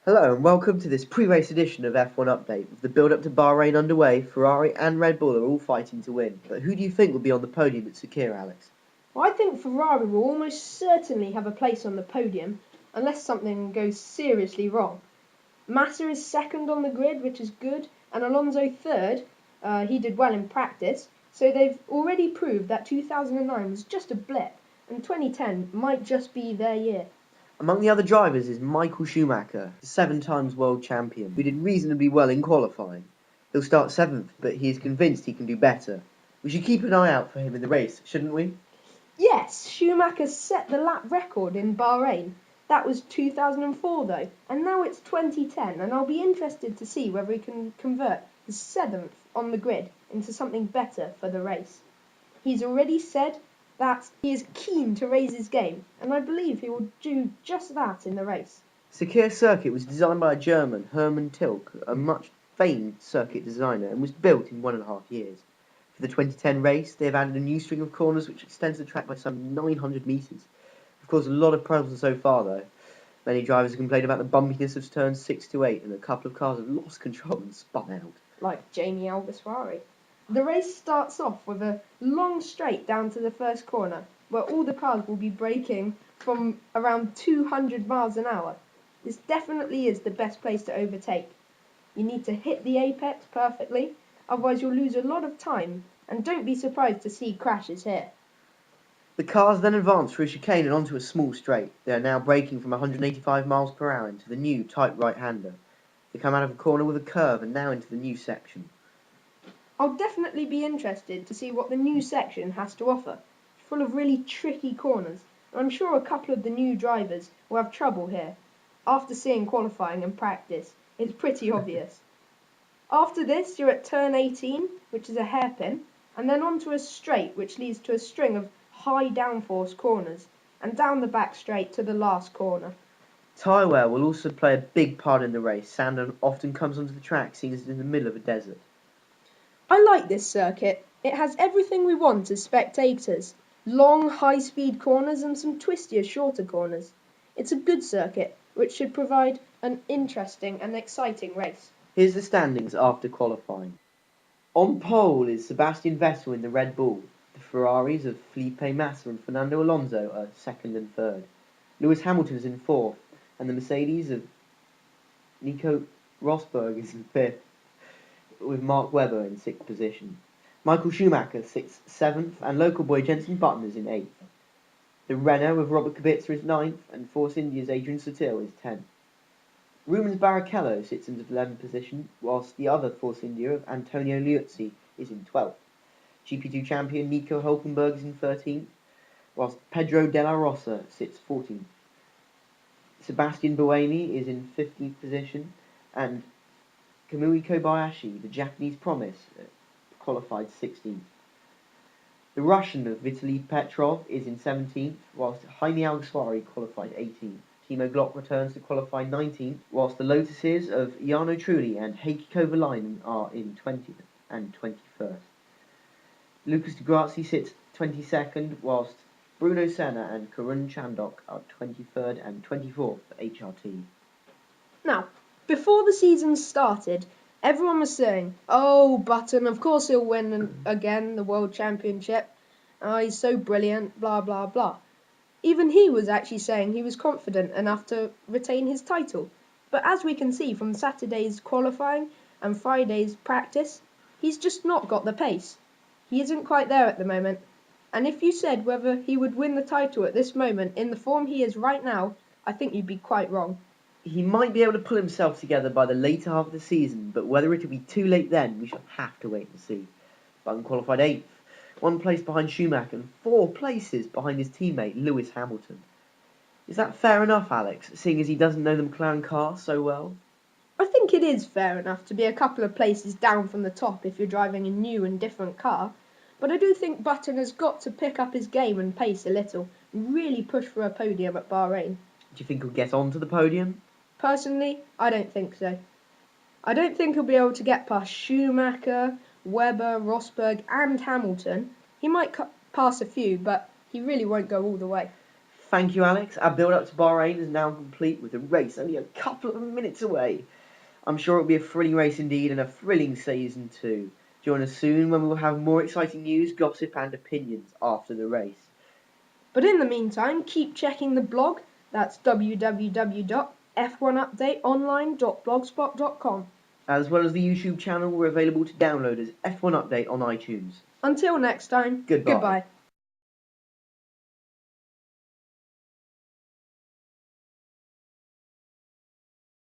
Hello and welcome to this pre-race edition of F1 Update. With the build-up to Bahrain underway, Ferrari and Red Bull are all fighting to win. But who do you think will be on the podium at Sakir, Alex? Well, I think Ferrari will almost certainly have a place on the podium unless something goes seriously wrong. Massa is second on the grid, which is good, and Alonso third. He did well in practice, so they've already proved that 2009 was just a blip, and 2010 might just be their year. Among the other drivers is Michael Schumacher, the 7-times world champion, who did reasonably well in qualifying. He'll start 7th, but he is convinced he can do better. We should keep an eye out for him in the race, shouldn't we? Yes, Schumacher set the lap record in Bahrain. That was 2004 though, and now it's 2010, and I'll be interested to see whether he can convert his 7th on the grid into something better for the race. He's already said that he is keen to raise his game, and I believe he will do just that in the race. Sakir circuit was designed by a German, Hermann Tilke, a much famed circuit designer, and was built in 1.5 years. For the 2010 race, they have added a new string of corners which extends the track by some 900 metres. Of course, a lot of problems so far though. Many drivers have complained about the bumpiness of turns 6 to 8, and a couple of cars have lost control and spun out. Like Jamie Alguersuari. The race starts off with a long straight down to the first corner, where all the cars will be braking from around 200 miles an hour. This definitely is the best place to overtake. You need to hit the apex perfectly, otherwise you'll lose a lot of time, and don't be surprised to see crashes here. The cars then advance through a chicane and onto a small straight. They are now braking from 185 miles per hour into the new tight right-hander. They come out of a corner with a curve and now into the new section. I'll definitely be interested to see what the new section has to offer. It's full of really tricky corners, and I'm sure a couple of the new drivers will have trouble here. After seeing qualifying and practice, it's pretty obvious. After this, you're at turn 18, which is a hairpin, and then onto a straight, which leads to a string of high downforce corners, and down the back straight to the last corner. Tyre wear will also play a big part in the race. Sand often comes onto the track, seeing as it's in the middle of a desert. I like this circuit. It has everything we want as spectators. Long, high-speed corners and some twistier, shorter corners. It's a good circuit, which should provide an interesting and exciting race. Here's the standings after qualifying. On pole is Sebastian Vettel in the Red Bull. The Ferraris of Felipe Massa and Fernando Alonso are 2nd and 3rd. Lewis Hamilton is in 4th, and the Mercedes of Nico Rosberg is in 5th, with Mark Webber in 6th position. Michael Schumacher 6th, 7th, and local boy Jenson Button is in 8th. The Renault of Robert Kubica is 9th, and Force India's Adrian Sutil is 10th. Rubens Barrichello sits in the 11th position, whilst the other Force India of Antonio Liuzzi is in 12th. GP2 champion Nico Hülkenberg is in 13th, whilst Pedro de la Rosa sits 14th. Sebastian Buemi is in 15th position, and Kamui Kobayashi, the Japanese promise, qualified 16th. The Russian of Vitaly Petrov is in 17th, whilst Jaime Alguersuari qualified 18th. Timo Glock returns to qualify 19th, whilst the Lotuses of Jarno Trulli and Heikki Kovalainen are in 20th and 21st. Lucas di Grassi sits 22nd, whilst Bruno Senna and Karun Chandhok are 23rd and 24th for HRT. Now, before the season started, everyone was saying, "Oh, Button, of course he'll win again the World Championship. Oh, he's so brilliant, blah, blah, blah." Even he was actually saying he was confident enough to retain his title. But as we can see from Saturday's qualifying and Friday's practice, he's just not got the pace. He isn't quite there at the moment. And if you said whether he would win the title at this moment in the form he is right now, I think you'd be quite wrong. He might be able to pull himself together by the later half of the season, but whether it'll be too late then, we shall have to wait and see. Button qualified 8th, 1 place behind Schumacher and 4 places behind his teammate Lewis Hamilton. Is that fair enough, Alex, seeing as he doesn't know the McLaren car so well? I think it is fair enough to be a couple of places down from the top if you're driving a new and different car, but I do think Button has got to pick up his game and pace a little and really push for a podium at Bahrain. Do you think he'll get onto the podium? Personally, I don't think so. I don't think he'll be able to get past Schumacher, Webber, Rosberg and Hamilton. He might pass a few, but he really won't go all the way. Thank you, Alex. Our build-up to Bahrain is now complete with the race only a couple of minutes away. I'm sure it'll be a thrilling race indeed and a thrilling season too. Join us soon when we'll have more exciting news, gossip and opinions after the race. But in the meantime, keep checking the blog. That's www.f1updateonline.blogspot.com. As well as the YouTube channel, we're available to download as F1 Update on iTunes. Until next time, Goodbye. Goodbye.